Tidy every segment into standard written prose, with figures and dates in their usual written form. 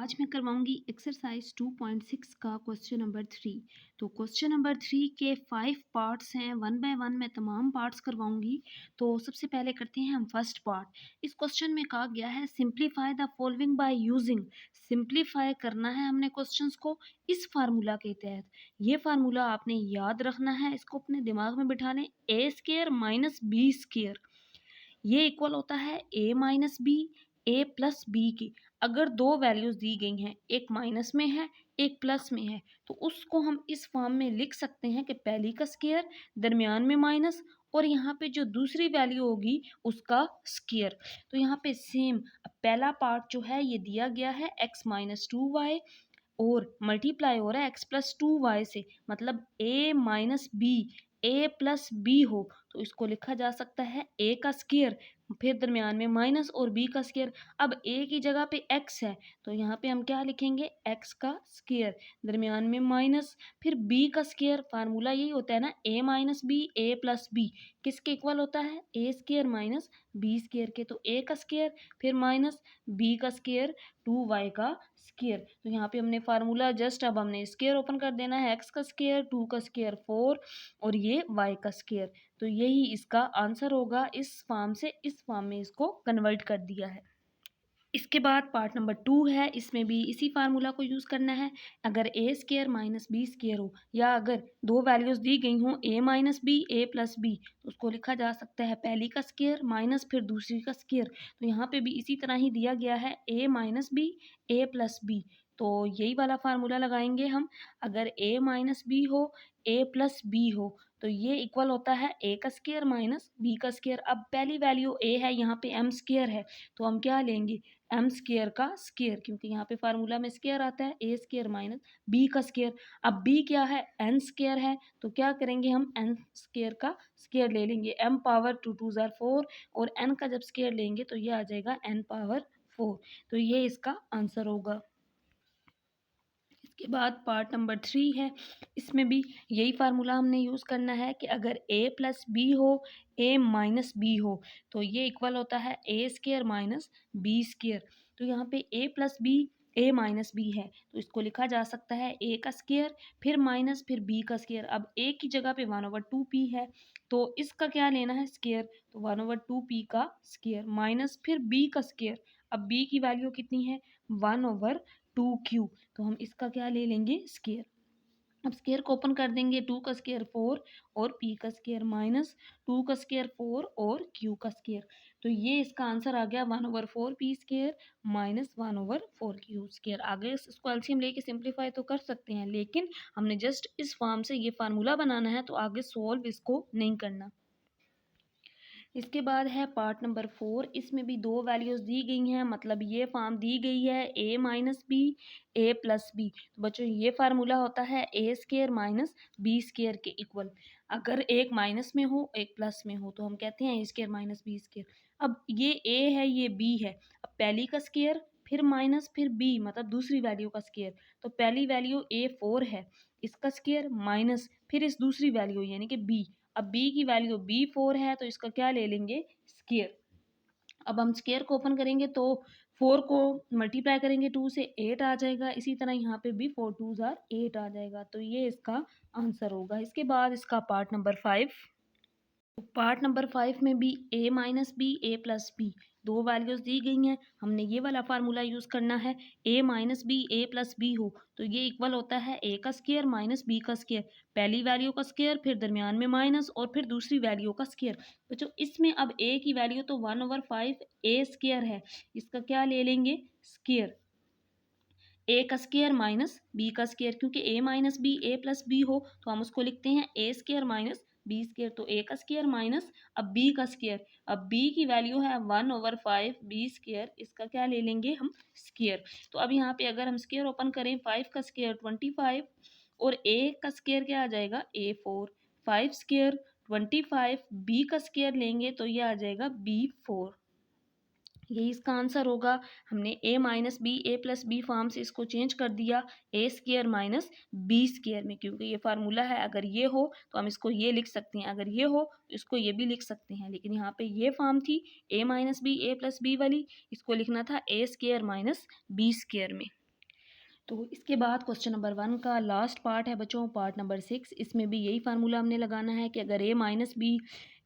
आज मैं करवाऊंगी एक्सरसाइज 2.6 का क्वेश्चन नंबर 3। तो क्वेश्चन नंबर 3 के 5 पार्ट्स हैं, वन बाय वन मैं तमाम पार्ट्स करवाऊंगी। तो सबसे पहले करते हैं हम फर्स्ट पार्ट। इस क्वेश्चन में कहा गया है simplify the following by using. Simplify करना है हमने क्वेश्चंस को इस फार्मूला के तहत। ये फार्मूला आपने याद रखना है, इसको अपने दिमाग में बिठा लें। ए स्क्वायर माइनस बी स्क्वायर ये इक्वल होता है ए minus B, A plus B की। अगर दो वैल्यूज दी गई हैं, एक माइनस में है एक प्लस में है, तो उसको हम इस फॉर्म में लिख सकते हैं कि पहली का स्क्वायर, दरमियान में माइनस, और यहाँ पे जो दूसरी वैल्यू होगी उसका स्क्वायर। तो यहाँ पे सेम पहला पार्ट जो है ये दिया गया है x माइनस 2y और मल्टीप्लाई हो रहा है x प्लस 2y से, मतलब a minus B, A plus B हो तो इसको लिखा जा सकता है a का स्क्वायर, फिर दरमियान में माइनस और b का स्क्वायर। अब a की जगह पे x है तो यहाँ पे हम क्या लिखेंगे, x का स्क्वायर, दरमियान में माइनस, फिर b का स्क्वायर। फार्मूला यही होता है ना, a minus B, A plus B किसके इक्वल होता है, a square minus B square के। तो a का स्क्वायर फिर माइनस b का स्क्वायर 2y का स्क्वायर। तो यहाँ पे हमने फार्मूला जस्ट अब हमने स्क्वायर ओपन कर देना है, x का स्क्वायर, 2 का स्क्वायर 4 और ये y का स्क्वायर। तो यही इसका आंसर होगा। इस फॉर्म से इस फॉर्म में इसको कन्वर्ट कर दिया है। इसके बाद पार्ट नंबर 2 है, इसमें भी इसी फार्मूला को यूज़ करना है। अगर ए स्क्वायर माइनस बी स्क्वायर हो, या अगर दो वैल्यूज़ दी गई हों ए minus B, A plus B, तो उसको लिखा जा सकता है पहली का स्क्वायर माइनस फिर दूसरी का स्क्वायर। तो यहाँ पे भी इसी तरह ही दिया गया है ए minus B, A plus B, तो यही वाला फार्मूला लगाएंगे हम। अगर ए माइनस बी हो, ए प्लस बी हो, तो ये इक्वल होता है ए का स्क्वायर माइनस बी का स्क्वायर। अब पहली वैल्यू ए है, यहाँ पे एम स्क्वायर है, तो हम क्या लेंगे, एम स्क्वायर का स्क्वायर, क्योंकि यहाँ पे फार्मूला में स्क्वायर आता है, ए स्क्वायर माइनस बी का स्क्वायर। अब बी क्या है, एन स्क्वायर है, तो क्या करेंगे हम एन स्क्वायर का स्क्वायर ले लेंगे। एम पावर 2 2 ज़ार 4 और एन का जब स्क्वायर लेंगे तो ये आ जाएगा एन पावर 4। तो ये इसका आंसर होगा। इसके बाद पार्ट नंबर 3 है, इसमें भी यही फार्मूला हमने यूज़ करना है कि अगर a प्लस बी हो, a माइनस बी हो, तो ये इक्वल होता है A square minus B square. तो यहाँ पे a plus B, a minus B है, तो इसको लिखा जा सकता है a का स्क्वायर फिर माइनस फिर b का स्क्वायर। अब a की जगह पे 1/2p है, तो इसका क्या लेना है, स्क्वायर, तो 1/2p का स्क्वायर माइनस फिर b का स्क्वायर। अब b की वैल्यू कितनी है, 1/2q, तो हम इसका क्या ले लेंगे, स्क्वायर। अब स्क्वायर को ओपन कर देंगे, 2 का स्क्वायर 4 और p का स्क्वायर माइनस 2 का स्क्वायर 4 और q का स्क्वायर। तो ये इसका आंसर आ गया 1/4p square minus 1/4q square. आगे इसको एलसीएम लेके सिंप्लीफाई तो कर सकते हैं, लेकिन हमने जस्ट इस फॉर्म से ये फार्मूला बनाना है, तो आगे सॉल्व इसको नहीं करना। इसके बाद है पार्ट नंबर 4, इसमें भी दो वैल्यूज़ दी गई हैं, मतलब ये फॉर्म दी गई है a minus B, A plus B. तो बच्चों ये फार्मूला होता है A square minus B square के इक्वल। अगर एक माइनस में हो एक प्लस में हो, तो हम कहते हैं A square minus B square. अब ये a है ये b है, अब पहली का स्क्वायर फिर माइनस फिर b, मतलब दूसरी वैल्यू का स्क्वायर। तो पहली वैल्यू a 4 है, इसका स्क्वायर माइनस फिर इस दूसरी वैल्यू यानी कि b। अब b की वैल्यू b 4 है, तो इसका क्या ले लेंगे, स्क्वायर। अब हम स्क्वायर को ओपन करेंगे तो 4 को मल्टीप्लाई करेंगे 2 से 8 आ जाएगा। इसी तरह यहाँ पे भी 4 2 ज़ार 8 आ जाएगा। तो ये इसका आंसर होगा। इसके बाद इसका पार्ट नंबर 5। पार्ट नंबर 5 में भी a minus B, A plus B, दो वैल्यूज़ दी गई हैं। हमने ये वाला फार्मूला यूज़ करना है, a minus B, A plus B हो, तो ये इक्वल होता है a का स्क्वायर माइनस b का स्क्वायर। पहली वैल्यू का स्क्वायर फिर दरमियान में माइनस और फिर दूसरी वैल्यू का स्क्वायर। बच्चों इसमें अब a की वैल्यू तो 1/5 a स्क्वायर है, इसका क्या ले लेंगे, स्क्वायर। ए का स्क्वायर माइनस बी का स्क्वायर, क्योंकि a minus B, A plus B हो, तो हम उसको लिखते हैं A square minus B square. तो a का स्क्वायर माइनस अब b का स्क्वायर। अब b की वैल्यू है 1/5 बी स्क्वायर, इसका क्या ले लेंगे हम, स्क्वायर। तो अब यहाँ पे अगर हम स्क्वायर ओपन करें, 5 का स्क्वायर 25 और a का स्क्वायर क्या आ जाएगा, a4, 5 स्क्वायर 25, b का स्क्वायर लेंगे तो ये आ जाएगा b4। यही इसका आंसर होगा। हमने a minus B, A plus B form से इसको चेंज कर दिया A square minus B square में, क्योंकि ये फार्मूला है। अगर ये हो तो हम इसको ये लिख सकते हैं, अगर ये हो तो इसको ये भी लिख सकते हैं, लेकिन यहाँ पे ये फॉर्म थी a minus B, A plus B वाली, इसको लिखना था A square minus B square में। तो इसके बाद क्वेश्चन नंबर 1 का लास्ट पार्ट है बच्चों, पार्ट नंबर 6। इसमें भी यही फार्मूला हमने लगाना है कि अगर a माइनस बी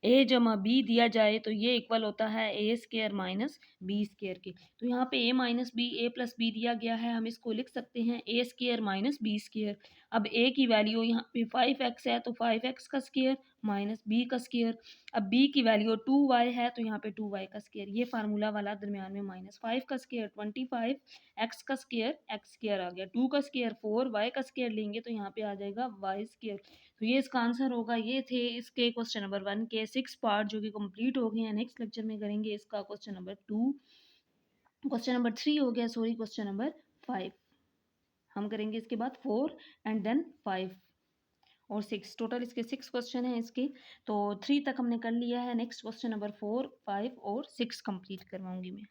ए जमा बी दिया जाए तो ये इक्वल होता है A square minus B square के। तो यहाँ पे a minus B A plus B दिया गया है, हम इसको लिख सकते हैं A square minus B square. अब a की वैल्यू यहाँ पे 5x है तो 5x का स्केयर माइनस b का स्केयर। अब b की वैल्यू 2y है तो यहाँ पे 2y का स्केयर। ये फार्मूला वाला दरमियान में -5 का स्केयर 25, एक्स का स्केयर एक्स स्केयर आ गया, 2 का स्केयर 4, वाई का स्केयर लेंगे तो यहाँ पे आ जाएगा वाई स्केयर। तो ये इसका आंसर होगा। ये थे इसके क्वेश्चन नंबर 1 के 6 पार्ट जो कि कंप्लीट हो गए हैं। नेक्स्ट लेक्चर में करेंगे इसका क्वेश्चन नंबर 2, क्वेश्चन नंबर 3 हो गया, सॉरी क्वेश्चन नंबर 5 हम करेंगे। इसके बाद 4 एंड देन 5 और 6, टोटल इसके 6 क्वेश्चन हैं इसके। तो 3 तक हमने कर लिया है। नेक्स्ट क्वेश्चन नंबर 4, 5 और 6 कंप्लीट करवाऊंगी मैं।